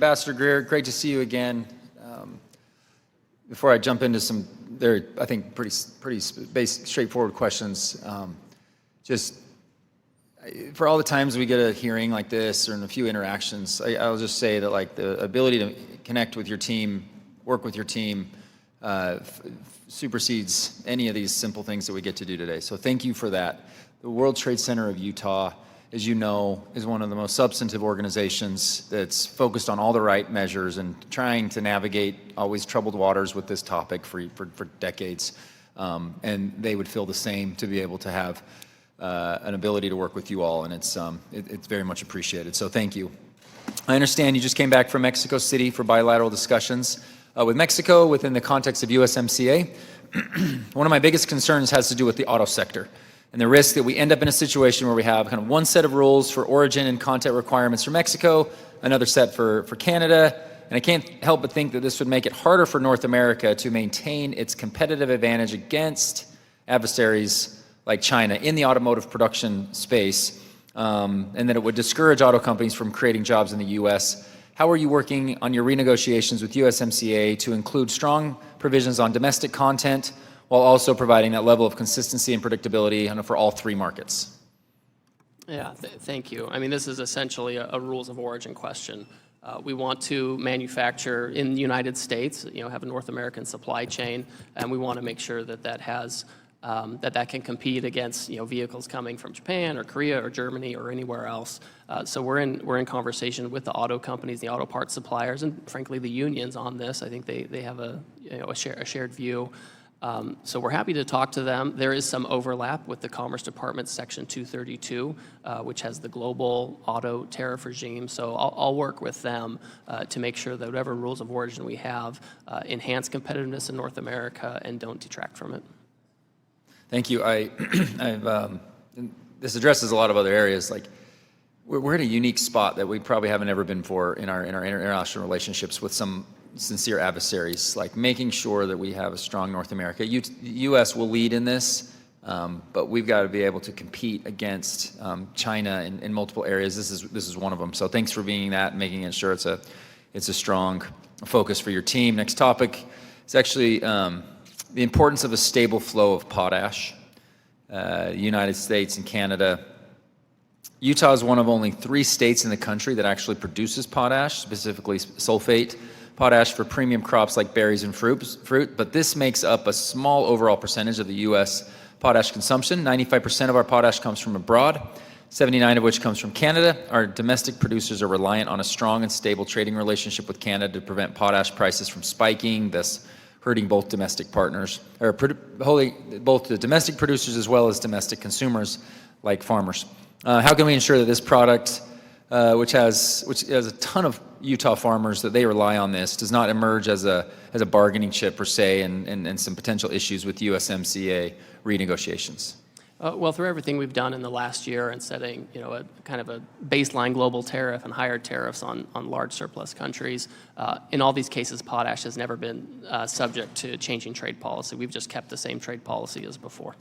Ambassador Greer, great to see you again. Before I jump into some very, I think, pretty basic, straightforward questions, just for all the times we get a hearing like this or in a few interactions, I'll just say that like the ability to connect with your team, work with your team, supersedes any of these simple things that we get to do today. So thank you for that. The World Trade Center of Utah, as you know, is one of the most substantive organizations that's focused on all the right measures and trying to navigate always troubled waters with this topic for decades. And they would feel the same to be able to have an ability to work with you all, and it's very much appreciated. So thank you. I understand you just came back from Mexico City for bilateral discussions with Mexico within the context of USMCA. One of my biggest concerns has to do with the auto sector and the risk that we end up in a situation where we have kind of one set of rules for origin and content requirements for Mexico, another set for Canada, and I can't help but think that this would make it harder for North America to maintain its competitive advantage against adversaries like China in the automotive production space, and that it would discourage auto companies from creating jobs in the U.S. How are you working on your renegotiations with USMCA to include strong provisions on domestic content while also providing that level of consistency and predictability for all three markets? Yeah, thank you. I mean, this is essentially a rules of origin question. We want to manufacture in the United States, have a North American supply chain, and we want to make sure that that has that can compete against vehicles coming from Japan or Korea or Germany or anywhere else. So we're in conversation with the auto companies, the auto parts suppliers, and frankly the unions on this. I think they have a shared view. So we're happy to talk to them. There is some overlap with the Commerce Department's Section 232, which has the global auto tariff regime. So I'll work with them to make sure that whatever rules of origin we have enhance competitiveness in North America and don't detract from it. Thank you. This addresses a lot of other areas. Like we're in a unique spot that we probably haven't ever been for in our international relationships with some sincere adversaries, like making sure that we have a strong North America. U.S. will lead in this, but we've got to be able to compete against China in multiple areas. This is one of them. So thanks for being that and making sure it's a strong focus for your team. Next topic is actually the importance of a stable flow of potash. United States and Canada. Utah is one of only 3 states in the country that actually produces potash, specifically sulfate potash for premium crops like berries and fruit, but this makes up a small overall percentage of the U.S. potash consumption. 95% of our potash comes from abroad, 79% of which comes from Canada. Our domestic producers are reliant on a strong and stable trading relationship with Canada to prevent potash prices from spiking, thus hurting both domestic partners, or both the domestic producers as well as domestic consumers like farmers. How can we ensure that this product, which has a ton of Utah farmers that they rely on this, does not emerge as a bargaining chip per se and some potential issues with USMCA renegotiations? Well, through everything we've done in the last year and setting, a kind of a baseline global tariff and higher tariffs on large surplus countries, in all these cases, potash has never been subject to changing trade policy. We've just kept the same trade policy as before.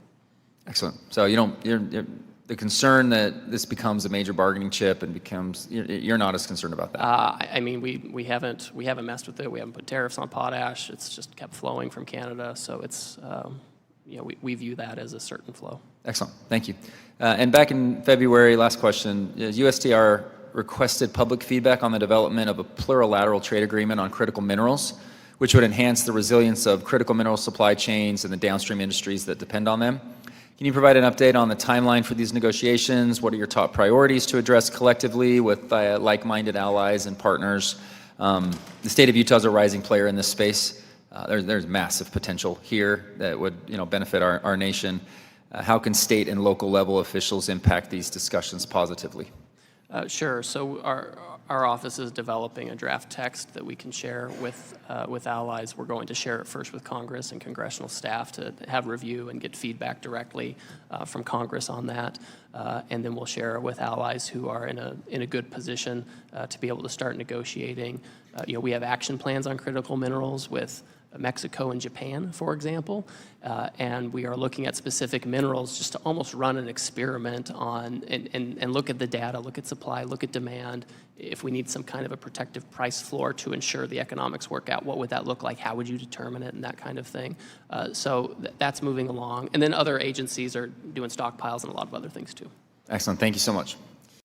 Excellent. So the concern that this becomes a major bargaining chip and you're not as concerned about that? I mean, we haven't messed with it. We haven't put tariffs on potash. It's just kept flowing from Canada. So it's, we view that as a certain flow. Excellent. Thank you. And back in February, last question, USTR requested public feedback on the development of a plurilateral trade agreement on critical minerals, which would enhance the resilience of critical mineral supply chains and the downstream industries that depend on them. Can you provide an update on the timeline for these negotiations? What are your top priorities to address collectively with like-minded allies and partners? The state of Utah is a rising player in this space. There's massive potential here that would benefit our nation. How can state and local level officials impact these discussions positively? Sure. So our office is developing a draft text that we can share with allies. We're going to share it first with Congress and congressional staff to have review and get feedback directly from Congress on that, and then we'll share it with allies who are in a good position to be able to start negotiating. We have action plans on critical minerals with Mexico and Japan, for example. And we are looking at specific minerals just to almost run an experiment on and look at the data, look at supply, look at demand. If we need some kind of a protective price floor to ensure the economics work out, what would that look like? How would you determine it, and that kind of thing. So that's moving along. And then other agencies are doing stockpiles and a lot of other things too. Excellent. Thank you so much.